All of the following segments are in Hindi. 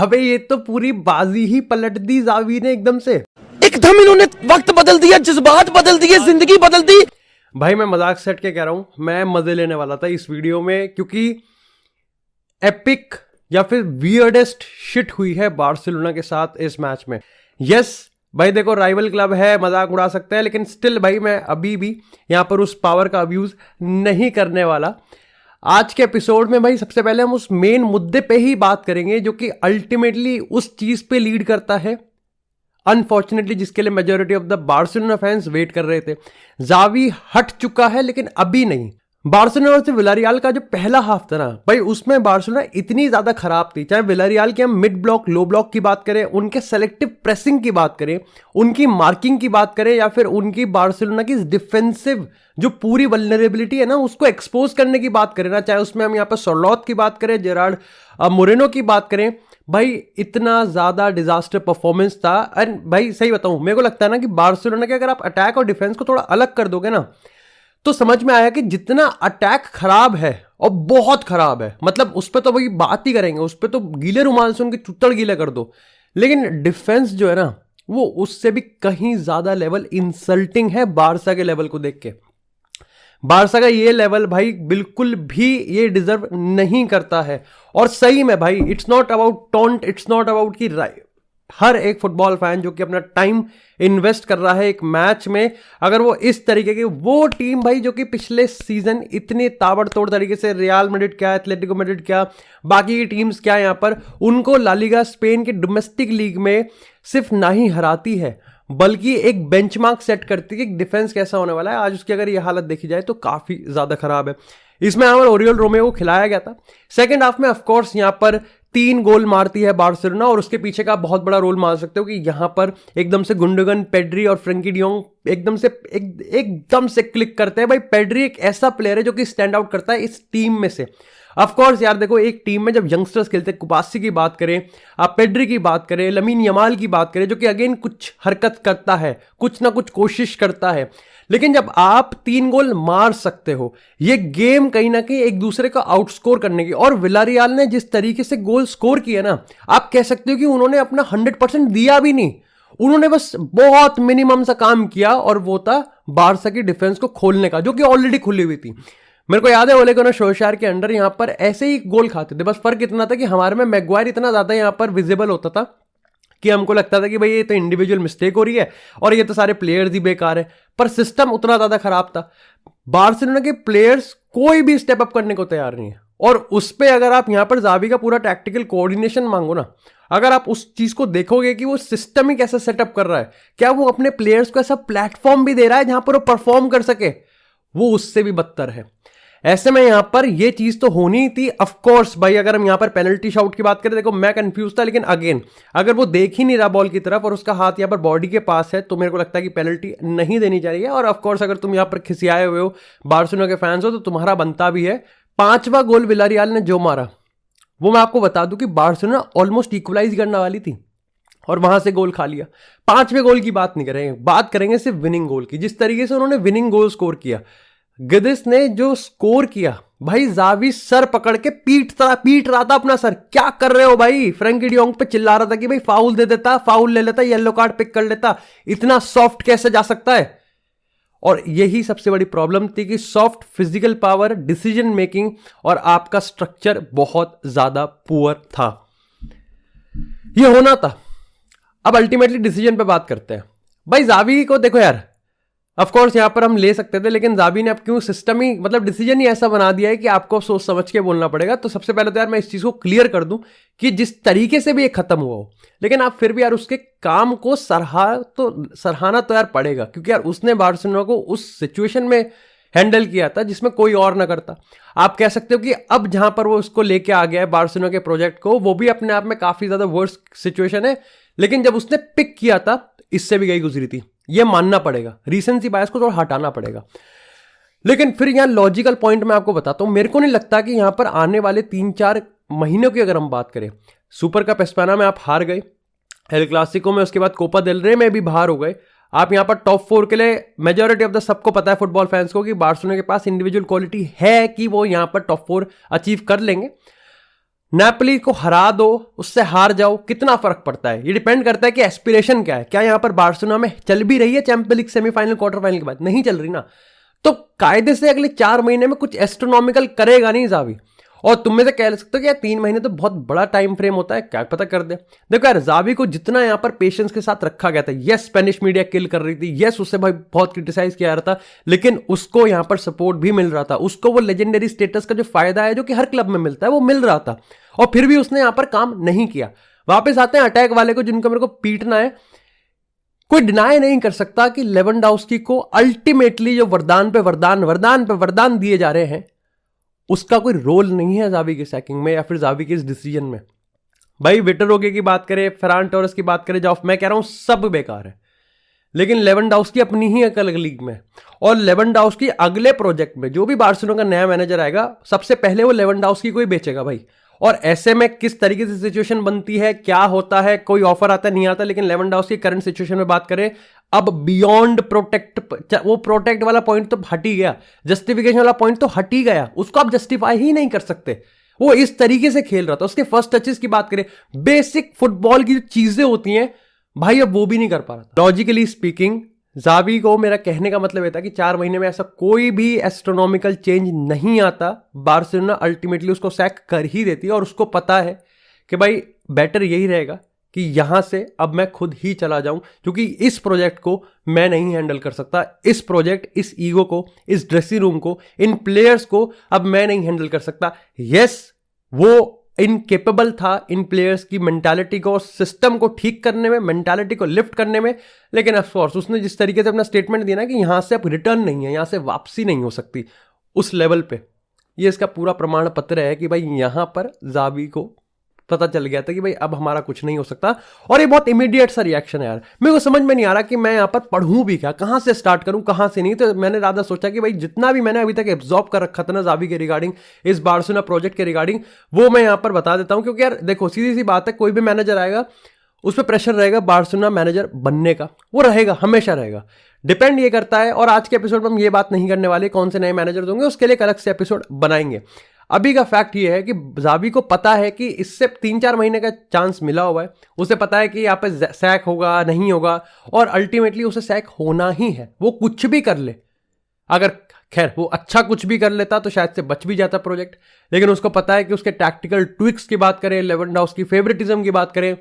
अबे ये तो पूरी बाजी ही पलट दी जावी ने एकदम से। एकदम इन्होंने वक्त बदल दिया, जज्बात बदल दिए, जिंदगी बदल दी। भाई मैं मजाक सेट के कह रहा हूं, मैं मजे लेने वाला था इस वीडियो में क्योंकि एपिक या फिर वियर्डेस्ट शिट हुई है बार्सिलोना के साथ इस मैच में। यस भाई देखो, राइवल क्लब है, मजाक उड़ा सकते हैं, लेकिन स्टिल भाई मैं अभी भी यहां पर उस पावर का अब्यूज नहीं करने वाला। आज के एपिसोड में भाई सबसे पहले हम उस मेन मुद्दे पे ही बात करेंगे जो कि अल्टीमेटली उस चीज पे लीड करता है, अनफॉर्चुनेटली जिसके लिए majority of the Barcelona fans wait कर रहे थे। जावी हट चुका है लेकिन अभी नहीं। बार्सिलोना से विलारियल का जो पहला हाफ था ना भाई, उसमें बार्सिलोना इतनी ज्यादा खराब थी। चाहे विलारियल के हम मिड ब्लॉक लो ब्लॉक की बात करें, उनके सेलेक्टिव प्रेसिंग की बात करें, उनकी मार्किंग की बात करें, या फिर उनकी बार्सिलोना की डिफेंसिव जो पूरी वल्नरेबिलिटी है ना उसको एक्सपोज करने की बात करें ना, चाहे उसमें हम यहाँ पर सोलॉत की बात करें, जेरार्ड मोरेनो की बात करें, भाई इतना ज्यादा डिजास्टर परफॉर्मेंस था। एंड भाई सही बताऊं, मेरे को लगता है ना कि बार्सिलोना के अगर आप अटैक और डिफेंस को थोड़ा अलग कर दोगे ना तो समझ में आया कि जितना अटैक खराब है और बहुत खराब है, मतलब उस पर तो वही बात ही करेंगे, उस पर तो गीले रुमाल से उनके चुत्तड़ गीले कर दो, लेकिन डिफेंस जो है ना वो उससे भी कहीं ज्यादा लेवल इंसल्टिंग है बारसा के लेवल को देख के। बारसा का ये लेवल भाई बिल्कुल भी ये डिजर्व नहीं करता है। और सही में भाई it's not about taunt, it's not about की हर एक फुटबॉल फैन जो कि अपना टाइम इन्वेस्ट कर रहा है एक मैच में, अगर वो इस तरीके की वो टीम भाई जो कि पिछले सीजन इतनी ताबड़तोड़ तरीके से रियल मैड्रिड क्या, एथलेटिको मैड्रिड क्या, बाकी की टीम्स क्या यहां पर उनको ला लीगा स्पेन के डोमेस्टिक लीग में सिर्फ ना ही हराती है बल्कि एक बेंचमार्क सेट करती है कि डिफेंस कैसा होने वाला है। आज उसकी अगर ये हालत देखी जाए तो काफी ज्यादा खराब है। इसमें हमारे ओरियल रोमेओ को खिलाया गया था। सेकंड हाफ में ऑफकोर्स यहां पर 3 गोल मारती है बार्सिलोना, और उसके पीछे का बहुत बड़ा रोल मान सकते हो कि यहां पर एकदम से गुंडोगन, पेड्री और फ्रेंकी डियोंग एकदम से क्लिक करते हैं। भाई पेड्री एक ऐसा प्लेयर है जो कि स्टैंड आउट करता है इस टीम में से। ऑफकोर्स यार देखो, एक टीम में जब यंगस्टर्स खेलते हैं, कुबासी की बात करें, आप पेड्री की बात करें, लमीन यमाल की बात करें, जो कि अगेन कुछ हरकत करता है, कुछ ना कुछ कोशिश करता है, लेकिन जब आप 3 गोल मार सकते हो, ये गेम कहीं ना कहीं एक दूसरे को आउटस्कोर करने की, और विलारियल ने जिस तरीके से गोल स्कोर किया ना, आप कह सकते हो कि उन्होंने अपना 100% दिया भी नहीं, उन्होंने बस बहुत मिनिमम सा काम किया, और वो था बारसा की डिफेंस को खोलने का, जो कि ऑलरेडी खुली हुई थी। मेरे को याद है ओले गुनार सोल्शायर के अंडर यहां पर ऐसे ही गोल खाते थे, बस फर्क इतना था कि हमारे में मैग्वायर इतना ज्यादा यहां पर विजिबल होता था कि हमको लगता था कि भाई ये तो इंडिविजुअल मिस्टेक हो रही है और ये तो सारे प्लेयर्स ही बेकार है, पर सिस्टम उतना ज्यादा खराब था। बार्सिलोना के प्लेयर्स कोई भी स्टेप अप करने को तैयार नहीं है, और उस पे अगर आप यहां पर जावी का पूरा टैक्टिकल कोऑर्डिनेशन मांगो ना, अगर आप उस चीज को देखोगे कि वो सिस्टम ही कैसा सेटअप कर रहा है, क्या वो अपने प्लेयर्स को ऐसा प्लेटफॉर्म भी दे रहा है जहां पर वो परफॉर्म कर सके, वो उससे भी बदतर है। ऐसे में यहां पर ये चीज तो होनी थी। ऑफ कोर्स भाई अगर हम यहां पर पेनल्टी शॉट की बात करें, देखो मैं कंफ्यूज था, लेकिन अगेन अगर वो देख ही नहीं रहा बॉल की तरफ और उसका हाथ यहां पर बॉडी के पास है, तो मेरे को लगता है कि पेनल्टी नहीं देनी चाहिए। और ऑफ कोर्स अगर तुम यहां पर खिसियाए हुए हो, बार्सिलोना के फैंस हो, तो तुम्हारा बनता भी है। 5वां गोल विलारियल ने जो मारा, वो मैं आपको बता दूं कि बार्सिलोना ऑलमोस्ट इक्वलाइज करने वाली थी और वहां से गोल खा लिया। 5वें गोल की बात नहीं करेंगे, बात करेंगे सिर्फ विनिंग गोल की। जिस तरीके से उन्होंने विनिंग गोल स्कोर किया, गदिस ने जो स्कोर किया, भाई जावी सर पकड़ के पीट रहा था अपना सर, क्या कर रहे हो भाई। फ्रेंकी डियोंग पे चिल्ला रहा था कि भाई फाउल दे देता, फाउल ले लेता, येलो कार्ड पिक कर लेता, इतना सॉफ्ट कैसे जा सकता है। और यही सबसे बड़ी प्रॉब्लम थी कि soft physical power, decision making और आपका स्ट्रक्चर बहुत ज्यादा पुअर था। यह होना था। अब अल्टीमेटली डिसीजन पे बात करते हैं। भाई जावी को देखो यार, ऑफ कोर्स यहां पर हम ले सकते थे, लेकिन जावी ने अब क्यों सिस्टम ही, मतलब डिसीजन ही ऐसा बना दिया है कि आपको सोच समझ के बोलना पड़ेगा। तो सबसे पहले तो यार मैं इस चीज को क्लियर कर दूं कि जिस तरीके से भी ये खत्म हुआ हो, लेकिन आप फिर भी यार उसके काम को सराहना तो यार पड़ेगा, क्योंकि यार उसने बार्सिलोना को उस सिचुएशन में हैंडल किया था जिसमें कोई और ना करता। आप कह सकते हो कि अब जहां पर वो उसको लेके आ गया है बार्सिलोना के प्रोजेक्ट को, वो भी अपने आप में काफी ज्यादा वर्स्ट सिचुएशन है, लेकिन जब उसने पिक किया था इससे भी गई गुजरी थी, ये मानना पड़ेगा। रीसेंसी बायस को थोड़ा हटाना पड़ेगा। लेकिन फिर यहां लॉजिकल पॉइंट मैं आपको बताता हूं, मेरे को नहीं लगता कि यहां पर आने वाले 3-4 महीनों की अगर हम बात करें, सुपर कप एस्पाना में आप हार गए, एल क्लासिको में, उसके बाद कोपा देल रे में भी बाहर हो गए, आप यहां पर टॉप 4 के लिए मेजॉरिटी ऑफ द सबको पता है फुटबॉल फैंस को कि बार्सिलोना के पास इंडिविजुअल क्वालिटी है कि वो यहां पर टॉप 4 अचीव कर लेंगे। नेपोली को हरा दो, उससे हार जाओ, कितना फर्क पड़ता है? ये डिपेंड करता है कि एस्पिरेशन क्या है। क्या यहां पर बार्सिलोना में चल भी रही है champions league semifinal quarter final के बाद? नहीं चल रही ना। तो कायदे से अगले 4 महीने में कुछ एस्ट्रोनॉमिकल करेगा नहीं जावी। और तुम में से कह सकते हो कि यार 3 महीने तो बहुत बड़ा टाइम फ्रेम होता है, क्या पता कर दे। देखो यार, जावी को जितना यहां पर पेशेंस के साथ रखा गया था, यस स्पेनिश मीडिया किल कर रही थी, यस उससे भाई बहुत क्रिटिसाइज किया जा रहा था, लेकिन उसको यहां पर सपोर्ट भी मिल रहा था। उसको वो लेजेंडरी स्टेटस का जो फायदा है, जो कि हर क्लब में मिलता है, वो मिल रहा था। और फिर भी उसने यहां पर काम नहीं किया। वापस आते हैं अटैक वाले को, जिनको मेरे को पीटना है। कोई डिनाई नहीं कर सकता कि लेवेंडोव्स्की को अल्टीमेटली जो वरदान पे वरदान दिए जा रहे हैं, उसका कोई रोल नहीं है जावी की सैकिंग में या फिर जावी के इस डिसीजन में। भाई विटरोगे की बात करें, फरान टोरेस की बात करें, मैं कह रहा हूं सब बेकार है। लेकिन लेवेंडोव्स्की अपनी ही एक अलग लीग में, और लेवेंडोव्स्की अगले प्रोजेक्ट में जो भी बार्सिलोना का नया मैनेजर आएगा, सबसे पहले वो लेवेंडोव्स्की को ही बेचेगा भाई। और ऐसे में किस तरीके से सिचुएशन बनती है, क्या होता है, कोई ऑफर आता नहीं आता, लेकिन लेवेंडोव्स्की करंट सिचुएशन में बात करें, अब बियॉन्ड प्रोटेक्ट, वो प्रोटेक्ट वाला पॉइंट तो हट ही गया, जस्टिफिकेशन वाला पॉइंट तो हट ही गया, उसको आप जस्टिफाई ही नहीं कर सकते। वो इस तरीके से खेल रहा था। उसके फर्स्ट टचेस की बात करें, बेसिक फुटबॉल की जो चीजें होती हैं भाई, अब वो भी नहीं कर पा रहा था। लॉजिकली स्पीकिंग, जावी को मेरा कहने का मतलब ये था कि 4 महीने में ऐसा कोई भी एस्ट्रोनॉमिकल चेंज नहीं आता, बार्सिलोना अल्टीमेटली उसको सैक कर ही देती है। और उसको पता है कि भाई बेटर यही रहेगा कि यहां से अब मैं खुद ही चला जाऊं, क्योंकि इस प्रोजेक्ट को मैं नहीं हैंडल कर सकता। इस प्रोजेक्ट, इस ईगो को, इस ड्रेसिंग रूम को, इन प्लेयर्स को अब मैं नहीं हैंडल कर सकता। यस, वो इनकेपेबल था इन प्लेयर्स की मेंटालिटी को, सिस्टम को ठीक करने में, मेंटालिटी को लिफ्ट करने में, लेकिन ऑफ कोर्स उसने जिस तरीके से अपना स्टेटमेंट दिया ना कि यहां से अब रिटर्न नहीं है, यहां से वापसी नहीं हो सकती उस लेवल पे, ये इसका पूरा प्रमाण पत्र है कि भाई यहां पर जावी को पता चल गया था कि भाई अब हमारा कुछ नहीं हो सकता। और ये बहुत इमीडिएट सा रिएक्शन है यार। मेरे को समझ में नहीं आ रहा कि मैं यहां पर पढ़ूं भी क्या, कहां से स्टार्ट करूं, कहां से नहीं। तो मैंने ज्यादा सोचा कि भाई जितना भी मैंने अभी तक एब्जॉर्ब कर रखा था ना जावी के रिगार्डिंग, इस बार्सिलोना प्रोजेक्ट के रिगार्डिंग, वो मैं यहां पर बता देता हूं। क्योंकि यार देखो, सीधी सी बात है, कोई भी मैनेजर आएगा उस पर प्रेशर रहेगा बार्सिलोना मैनेजर बनने का, वो रहेगा, हमेशा रहेगा। डिपेंड ये करता है, और आज के एपिसोड में हम ये बात नहीं करने वाले कौन से नए मैनेजर होंगे, उसके लिए एक अलग से एपिसोड बनाएंगे। अभी का फैक्ट ये है कि जावी को पता है कि इससे 3-4 महीने का चांस मिला हुआ है। उसे पता है कि यहाँ पे सैक होगा, नहीं होगा, और अल्टीमेटली उसे सैक होना ही है। वो कुछ भी कर ले, अगर खैर वो अच्छा कुछ भी कर लेता तो शायद से बच भी जाता प्रोजेक्ट, लेकिन उसको पता है कि उसके टैक्टिकल ट्विक्स की बात करें, लेवेंडोव्स्की फेवरेटिज्म की बात करें,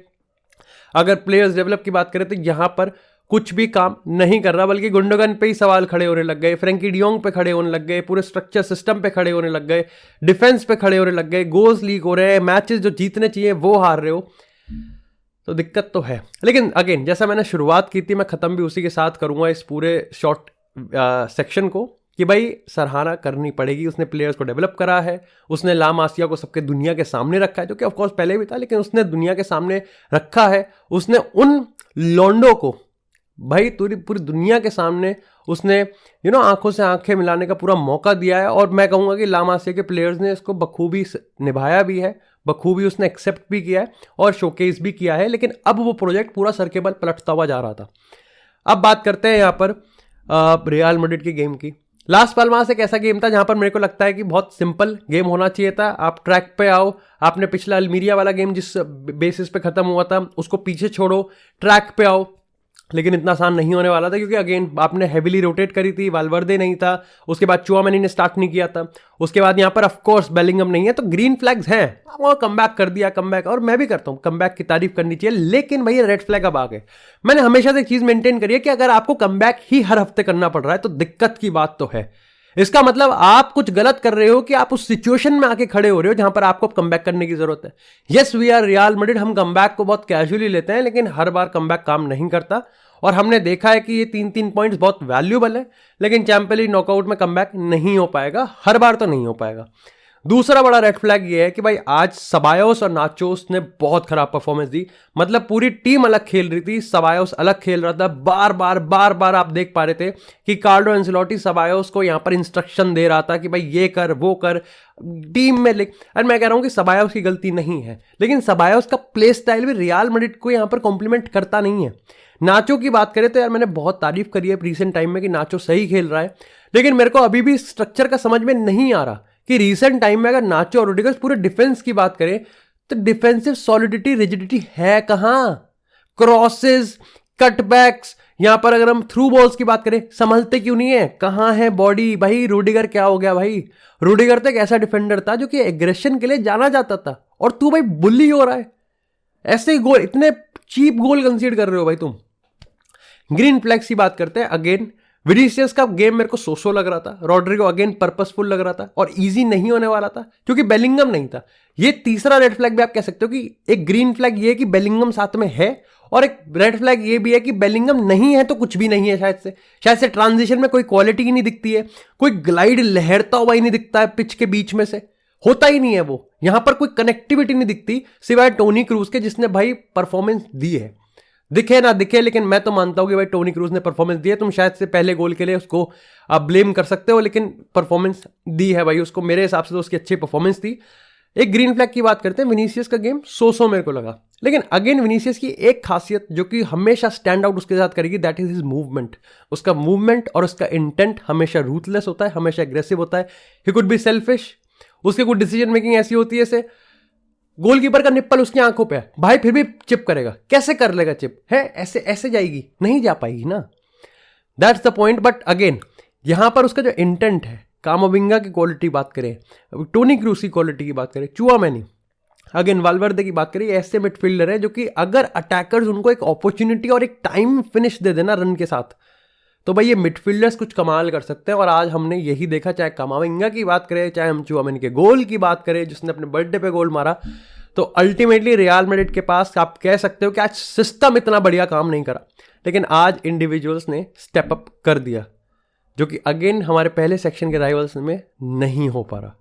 अगर प्लेयर्स डेवलप की बात करें, तो यहां पर कुछ भी काम नहीं कर रहा, बल्कि गुंडोगन पे ही सवाल खड़े होने लग गए, फ्रैंकी डियोंग पे खड़े होने लग गए, पूरे स्ट्रक्चर सिस्टम पे खड़े होने लग गए, डिफेंस पे खड़े होने लग गए, गोल्स लीक हो रहे हैं, मैचेस जो जीतने चाहिए वो हार रहे हो। तो दिक्कत तो है। लेकिन अगेन, जैसा मैंने शुरुआत की थी, मैं खत्म भी उसी के साथ करूंगा इस पूरे शॉर्ट सेक्शन को, कि भाई सराहना करनी पड़ेगी। उसने प्लेयर्स को डेवलप करा है, उसने ला मासिया को सबके दुनिया के सामने रखा है, जो कि ऑफकोर्स पहले भी था, लेकिन उसने दुनिया के सामने रखा है। उसने उन लॉन्डो को भाई पूरी दुनिया के सामने उसने आंखों से आंखें मिलाने का पूरा मौका दिया है। और मैं कहूंगा कि ला मासिया के प्लेयर्स ने इसको बखूबी निभाया भी है, बखूबी उसने एक्सेप्ट भी किया है और शोकेस भी किया है। लेकिन अब वो प्रोजेक्ट पूरा सर के बल पलटता हुआ जा रहा था। अब बात करते हैं यहाँ पर रियल मैड्रिड की गेम की। लास पाल्मास एक ऐसा गेम था जहां पर मेरे को लगता है कि बहुत सिंपल गेम होना चाहिए था। आप ट्रैक पे आओ, आपने पिछला अल्मीरिया वाला गेम जिस बेसिस पे खत्म हुआ था उसको पीछे छोड़ो, ट्रैक पे आओ। लेकिन इतना आसान नहीं होने वाला था, क्योंकि अगेन आपने हेविली रोटेट करी थी, वाल्वर्दे नहीं था, उसके बाद चुआमेनी ने स्टार्ट नहीं किया था, उसके बाद यहाँ पर ऑफकोर्स बेलिंगम नहीं है, तो ग्रीन फ्लैग्स हैं। वो कमबैक कर दिया, कमबैक, और मैं भी करता हूँ, कमबैक की तारीफ करनी चाहिए, लेकिन भैया रेड फ्लैग अब आ गए। मैंने हमेशा से एक चीज मेंटेन करी है कि अगर आपको कमबैक ही हर हफ्ते करना पड़ रहा है तो दिक्कत की बात तो है। इसका मतलब आप कुछ गलत कर रहे हो कि आप उस सिचुएशन में आके खड़े हो रहे हो जहां पर आपको कमबैक करने की जरूरत है। Yes, we are Real Madrid, हम कमबैक को बहुत कैजुअली लेते हैं, लेकिन हर बार कमबैक काम नहीं करता। और हमने देखा है कि ये 3-3 पॉइंट्स बहुत वैल्यूबल है, लेकिन चैंपियंस लीग नॉकआउट में कमबैक नहीं हो पाएगा, हर बार तो नहीं हो पाएगा। दूसरा बड़ा रेड फ्लैग ये है कि भाई आज सबायोस और नाचोस ने बहुत खराब परफॉर्मेंस दी। मतलब पूरी टीम अलग खेल रही थी, सबायोस अलग खेल रहा था। बार बार आप देख पा रहे थे कि कार्लो एंसेलोटी सबायोस को यहां पर इंस्ट्रक्शन दे रहा था कि भाई ये कर, वो कर, टीम में लिख। और मैं कह रहा हूं कि सबायोस की गलती नहीं है, लेकिन सबायोस का प्ले स्टाइल भी रियल मैड्रिड को यहां पर कॉम्प्लीमेंट करता नहीं है। नाचो की बात करें तो यार मैंने बहुत तारीफ करी है रिसेंट टाइम में कि नाचो सही खेल रहा है, लेकिन मेरे को अभी भी स्ट्रक्चर का समझ में नहीं आ रहा कि रीसेंट टाइम में अगर नाचो और रूडिगर पूरे डिफेंस की बात करें तो डिफेंसिव सॉलिडिटी रिजिडिटी है कहां? क्रॉसेस, कटबैक्स, यहां पर अगर हम थ्रू बॉल्स की बात करें संभलते क्यों नहीं है? कहां है बॉडी? भाई रूडिगर क्या हो गया भाई? रूडिगर तो एक ऐसा डिफेंडर था जो कि एग्रेशन के लिए जाना जाता था, और तू भाई बुल्ली हो रहा है, ऐसे ही गोल, इतने चीप गोल कंसीड कर रहे हो भाई तुम। ग्रीन फ्लैग्स की बात करते हैं। अगेन विनीसियस का गेम मेरे को सो लग रहा था, रॉड्रिगो अगेन पर्पसफुल लग रहा था और इजी नहीं होने वाला था क्योंकि बेलिंगम नहीं था। ये तीसरा रेड फ्लैग भी आप कह सकते हो कि एक ग्रीन फ्लैग ये है कि बेलिंगम साथ में है, और एक रेड फ्लैग ये भी है कि बेलिंगम नहीं है तो कुछ भी नहीं है। शायद से ट्रांजिशन में कोई क्वालिटी ही नहीं दिखती है, कोई ग्लाइड लहरता हुआ ही नहीं दिखता है पिच के बीच में से, होता ही नहीं है वो। यहां पर कोई कनेक्टिविटी नहीं दिखती सिवाय टोनी क्रूज के, जिसने भाई परफॉर्मेंस दी है, दिखे ना दिखे, लेकिन मैं तो मानता हूं कि भाई टोनी क्रूज ने परफॉर्मेंस दी है। तुम शायद से पहले गोल के लिए उसको आप ब्लेम कर सकते हो, लेकिन परफॉर्मेंस दी है भाई उसको, मेरे हिसाब से तो उसकी अच्छी परफॉर्मेंस थी। एक ग्रीन फ्लैग की बात करते हैं, विनीसियस का गेम सो मेरे को लगा, लेकिन अगेन विनीसियस की एक खासियत जो कि हमेशा स्टैंड आउट उसके साथ करेगी, दैट इज हिज मूवमेंट। उसका मूवमेंट और उसका इंटेंट हमेशा रूथलेस होता है, हमेशा एग्रेसिव होता है। ही कुड बी सेल्फिश, उसकी कुछ डिसीजन मेकिंग ऐसी होती है जैसे गोलकीपर का निप्पल उसकी आंखों पे है, भाई फिर भी चिप करेगा, कैसे कर लेगा चिप? है ऐसे ऐसे जाएगी, नहीं जा पाएगी ना, that's the point. But again यहां पर उसका जो इंटेंट है, कामाविंगा की क्वालिटी बात करें, टोनी क्रूज की क्वालिटी की बात करें, चुआमेनी, अगेन वाल्वर्दे की बात करें, ऐसे मिडफील्डर है जो कि अगर अटैकर्स उनको एक अपॉर्चुनिटी और एक टाइम फिनिश दे देना रन के साथ, तो भाई ये मिडफील्डर्स कुछ कमाल कर सकते हैं। और आज हमने यही देखा, चाहे कामाविंगा की बात करें, चाहे हम चुआमेनी के गोल की बात करें जिसने अपने बर्थडे पे गोल मारा, तो अल्टीमेटली रियल मैड्रिड के पास आप कह सकते हो कि आज सिस्टम इतना बढ़िया काम नहीं करा, लेकिन आज इंडिविजुअल्स ने स्टेप अप कर दिया, जो कि अगेन हमारे पहले सेक्शन के राइवल्स में नहीं हो पा रहा।